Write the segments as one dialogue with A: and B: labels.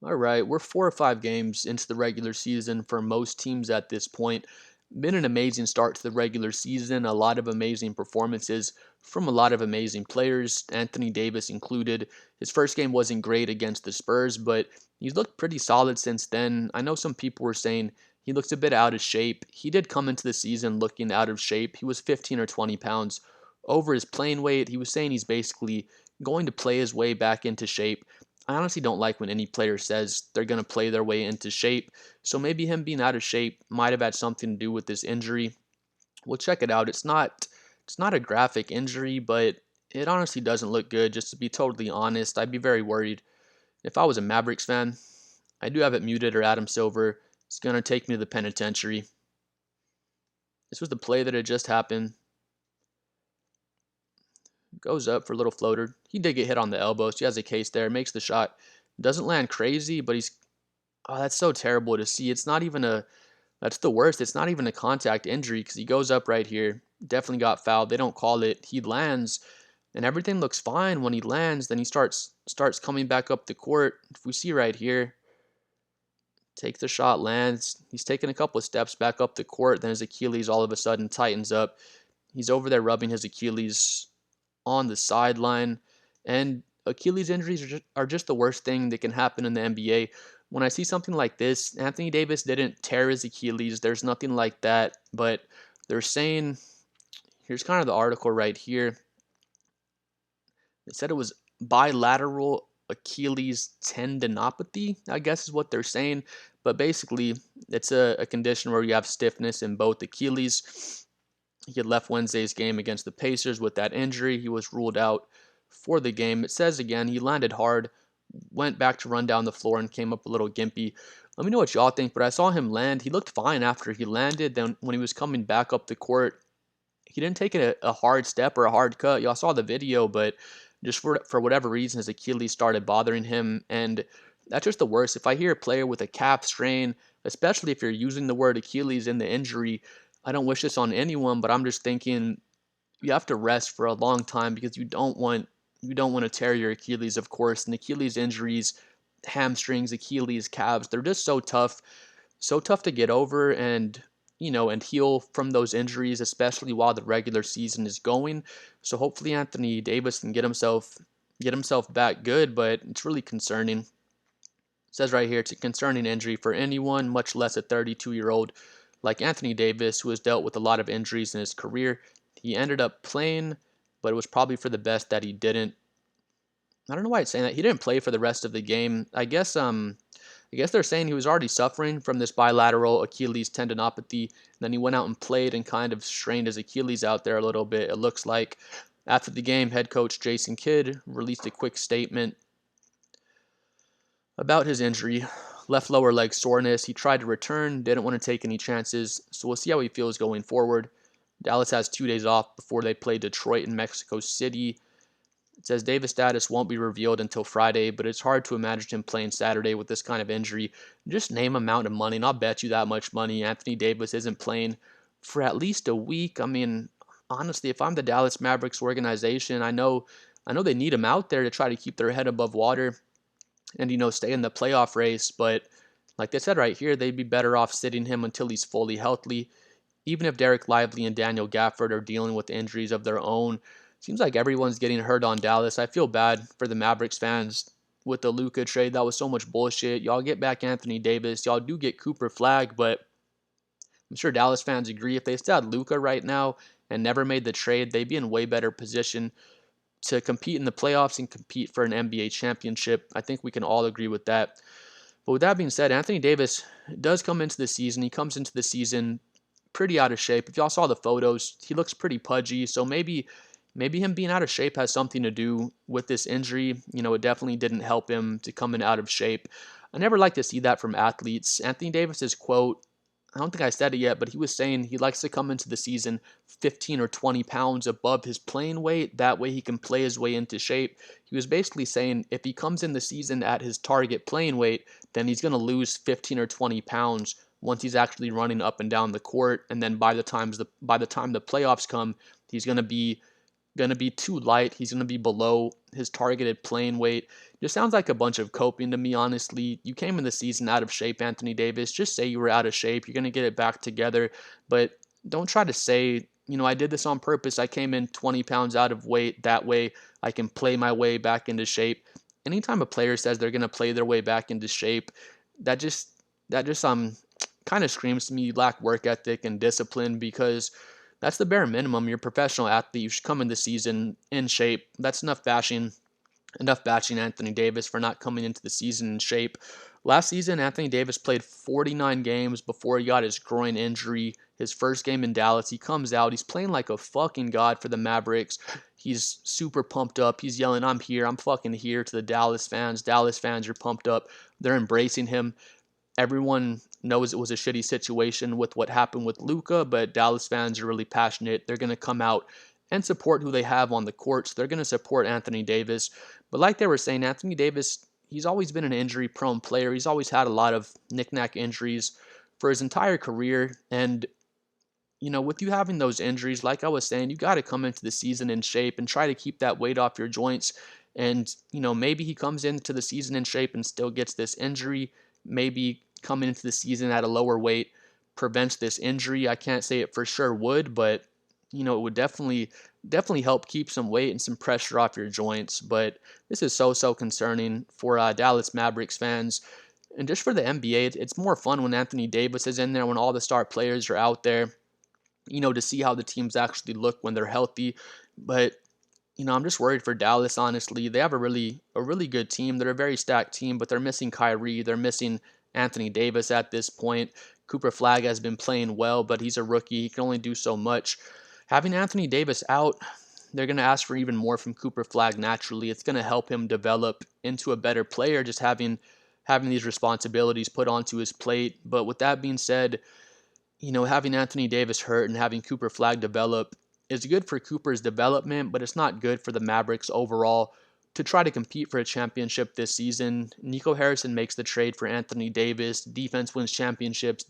A: All right, we're 4 or 5 games into the regular season for most teams at this point. Been an amazing start to the regular season, a lot of amazing performances from a lot of amazing players, Anthony Davis included. His first game wasn't great against the Spurs, but he's looked pretty solid since then. I know some people were saying he looks a bit out of shape. He did come into the season looking out of shape. He was 15 or 20 pounds over his playing weight. He was saying he's basically going to play his way back into shape. I honestly don't like when any player says they're going to play their way into shape. So maybe him being out of shape might have had something to do with this injury. We'll check it out. It's not a graphic injury, but it honestly doesn't look good. Just to be totally honest, I'd be very worried if I was a Mavericks fan. I do have it muted, or Adam Silver is going to take me to the penitentiary. This was the play that had just happened. Goes up for a little floater. He did get hit on the elbow, so he has a case there. Makes the shot. Doesn't land crazy, but he's. Oh, that's so terrible to see. It's not even a. That's the worst. It's not even a contact injury because he goes up right here. Definitely got fouled. They don't call it. He lands, and everything looks fine when he lands. Then he starts coming back up the court. If we see right here, takes the shot, lands. He's taking a couple of steps back up the court. Then his Achilles all of a sudden tightens up. He's over there rubbing his Achilles on the sideline. And Achilles injuries are just the worst thing that can happen in the NBA. When I see something like this, Anthony Davis didn't tear his Achilles. There's nothing like that. But they're saying, here's kind of the article right here. It said it was bilateral Achilles tendinopathy, I guess is what they're saying. But basically, it's a condition where you have stiffness in both Achilles. He had left Wednesday's game against the Pacers with that injury. He was ruled out for the game. It says again, he landed hard, went back to run down the floor, and came up a little gimpy. Let me know what y'all think, but I saw him land. He looked fine after he landed. Then when he was coming back up the court, he didn't take a hard step or a hard cut. Y'all saw the video, but just for whatever reason, his Achilles started bothering him, and that's just the worst. If I hear a player with a calf strain, especially if you're using the word Achilles in the injury, I don't wish this on anyone, but I'm just thinking you have to rest for a long time because you don't want to tear your Achilles, of course. And Achilles injuries, hamstrings, Achilles, calves, they're just so tough to get over and heal from those injuries, especially while the regular season is going. So hopefully Anthony Davis can get himself back good, but it's really concerning. It says right here it's a concerning injury for anyone, much less a 32-year-old like Anthony Davis, who has dealt with a lot of injuries in his career. He ended up playing, but it was probably for the best that he didn't. I don't know why it's saying that. He didn't play for the rest of the game. I guess they're saying he was already suffering from this bilateral Achilles tendinopathy. And then he went out and played and kind of strained his Achilles out there a little bit. It looks like after the game, head coach Jason Kidd released a quick statement about his injury. Left lower leg soreness. He tried to return, didn't want to take any chances. So we'll see how he feels going forward. Dallas has 2 days off before they play Detroit and Mexico City. It says Davis' status won't be revealed until Friday, but it's hard to imagine him playing Saturday with this kind of injury. Just name amount of money, and I'll bet you that much money Anthony Davis isn't playing for at least a week. I mean, honestly, if I'm the Dallas Mavericks organization, I know they need him out there to try to keep their head above water and stay in the playoff race. But like they said right here, they'd be better off sitting him until he's fully healthy. Even if Derek Lively and Daniel Gafford are dealing with injuries of their own, seems like everyone's getting hurt on Dallas. I feel bad for the Mavericks fans with the Luka trade. That was so much bullshit. Y'all get back Anthony Davis. Y'all do get Cooper Flag, but I'm sure Dallas fans agree if they still had Luka right now and never made the trade, they'd be in way better position to compete in the playoffs and compete for an NBA championship. I think we can all agree with that. But with that being said, Anthony Davis does come into the season. He comes into the season pretty out of shape. If y'all saw the photos, he looks pretty pudgy. So maybe him being out of shape has something to do with this injury. It definitely didn't help him to come in out of shape. I never like to see that from athletes. Anthony Davis's quote, I don't think I said it yet, but he was saying he likes to come into the season 15 or 20 pounds above his playing weight. That way he can play his way into shape. He was basically saying if he comes in the season at his target playing weight, then he's going to lose 15 or 20 pounds once he's actually running up and down the court. And then by the time the playoffs come, he's going to be going to be too light. He's going to be below his targeted playing weight. Just sounds like a bunch of coping to me, honestly. You came in the season out of shape, Anthony Davis. Just say you were out of shape. You're going to get it back together. But don't try to say, I did this on purpose. I came in 20 pounds out of weight. That way I can play my way back into shape. Anytime a player says they're going to play their way back into shape, that just kind of screams to me you lack work ethic and discipline, because that's the bare minimum. You're a professional athlete. You should come in the season in shape. That's enough bashing Anthony Davis for not coming into the season in shape. Last season, Anthony Davis played 49 games before he got his groin injury. His first game in Dallas, he comes out. He's playing like a fucking god for the Mavericks. He's super pumped up. He's yelling, "I'm here. I'm fucking here," to the Dallas fans. Dallas fans are pumped up. They're embracing him. Everyone knows it was a shitty situation with what happened with Luka, but Dallas fans are really passionate. They're going to come out and support who they have on the courts. They're going to support Anthony Davis. But like they were saying, Anthony Davis, he's always been an injury-prone player. He's always had a lot of knick-knack injuries for his entire career. And, with you having those injuries, like I was saying, you got to come into the season in shape and try to keep that weight off your joints. And, maybe he comes into the season in shape and still gets this injury. Maybe coming into the season at a lower weight prevents this injury. I can't say it for sure would, but it would definitely help keep some weight and some pressure off your joints. But this is so concerning for Dallas Mavericks fans, and just for the NBA. It's more fun when Anthony Davis is in there, when all the star players are out there, to see how the teams actually look when they're healthy. But I'm just worried for Dallas, honestly. They have a really good team. They're a very stacked team, but they're missing Kyrie. They're missing Anthony Davis at this point. Cooper Flag has been playing well, but he's a rookie. He can only do so much. Having Anthony Davis out, they're going to ask for even more from Cooper Flag naturally. It's going to help him develop into a better player, just having these responsibilities put onto his plate. But with that being said, having Anthony Davis hurt and having Cooper Flag develop is good for Cooper's development, but it's not good for the Mavericks overall to try to compete for a championship this season. Nico Harrison makes the trade for Anthony Davis. Defense wins championships,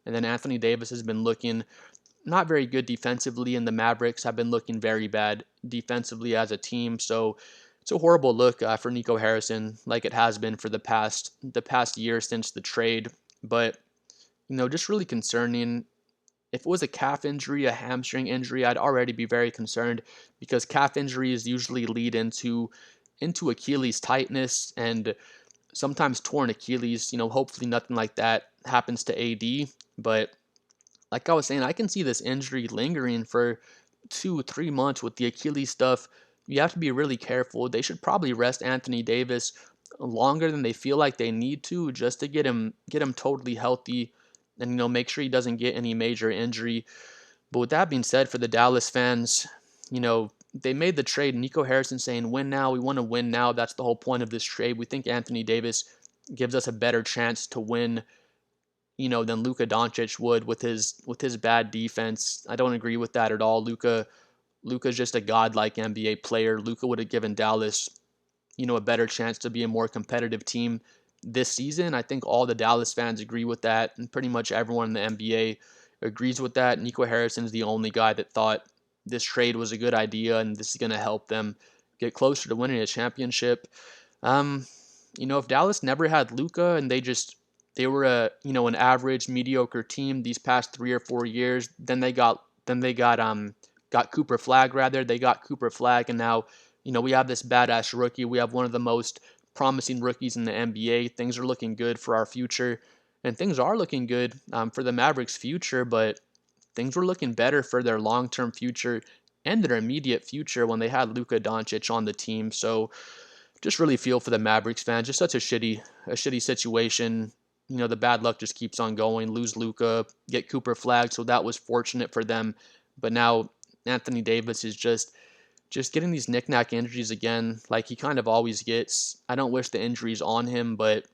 A: and then Anthony Davis has been looking not very good defensively, and the Mavericks have been looking very bad defensively as a team. So it's a horrible look for Nico Harrison, like it has been for the past year since the trade. But just really concerning. If it was a calf injury, a hamstring injury, I'd already be very concerned, because calf injuries usually lead into Achilles tightness and sometimes torn Achilles. Hopefully nothing like that happens to AD. But like I was saying, I can see this injury lingering for 2 3 months with the Achilles stuff. You have to be really careful. They should probably rest Anthony Davis longer than they feel like they need to, just to get him totally healthy, and make sure he doesn't get any major injury. But with that being said, for the Dallas fans, they made the trade. Nico Harrison saying, "Win now. We want to win now." That's the whole point of this trade. We think Anthony Davis gives us a better chance to win, than Luka Doncic would with his bad defense. I don't agree with that at all. Luka's just a godlike NBA player. Luka would have given Dallas, a better chance to be a more competitive team this season. I think all the Dallas fans agree with that, and pretty much everyone in the NBA agrees with that. Nico Harrison is the only guy that thought this trade was a good idea and this is going to help them get closer to winning a championship. If Dallas never had Luka and they were an average mediocre team these past 3 or 4 years, then got Cooper Flag rather. They got Cooper Flag, and now we have this badass rookie. We have one of the most promising rookies in the NBA. Things are looking good for our future, and things are looking good for the Mavericks' future, but things were looking better for their long-term future and their immediate future when they had Luka Doncic on the team. So just really feel for the Mavericks fans. Just such a shitty situation. The bad luck just keeps on going. Lose Luka, get Cooper Flag, so that was fortunate for them. But now Anthony Davis is just getting these knick-knack injuries again, like he kind of always gets. I don't wish the injuries on him, but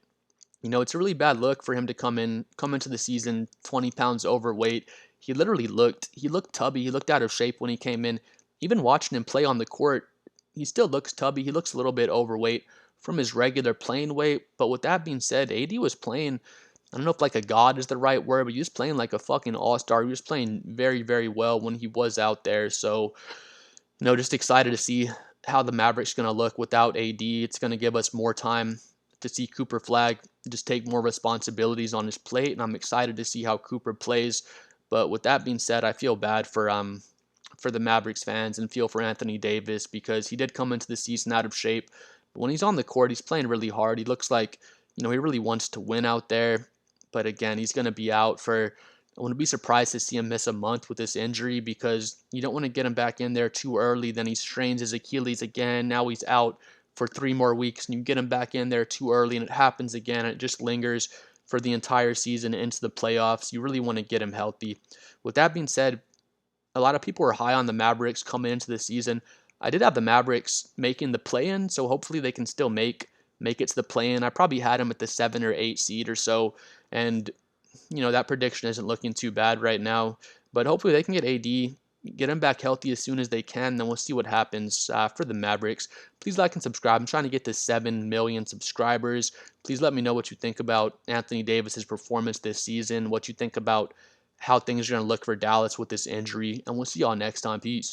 A: it's a really bad look for him to come into the season 20 pounds overweight. He looked tubby. He looked out of shape when he came in. Even watching him play on the court, he still looks tubby. He looks a little bit overweight from his regular playing weight. But with that being said, AD was playing I don't know if like a god is the right word, but he was playing like a fucking all-star. He was playing very, very well when he was out there. So, just excited to see how the Mavericks going to look without AD. It's going to give us more time to see Cooper Flag just take more responsibilities on his plate, and I'm excited to see how Cooper plays. But with that being said, I feel bad for the Mavericks fans and feel for Anthony Davis because he did come into the season out of shape. But when he's on the court, he's playing really hard. He looks like, he really wants to win out there. But again, he's going to be out for, I wouldn't be surprised to see him miss a month with this injury because you don't want to get him back in there too early. Then he strains his Achilles again. Now he's out for 3 more weeks, and you get him back in there too early and it happens again. It just lingers for the entire season into the playoffs. You really want to get him healthy. With that being said, a lot of people were high on the Mavericks coming into the season. I did have the Mavericks making the play-in, so hopefully they can still make it to the play-in. I probably had them at the 7 or 8 seed or so, and that prediction isn't looking too bad right now. But hopefully they can get AD, get him back healthy as soon as they can. Then we'll see what happens for the Mavericks. Please like and subscribe. I'm trying to get to 7 million subscribers. Please let me know what you think about Anthony Davis's performance this season, what you think about how things are going to look for Dallas with this injury, and we'll see y'all next time. Peace.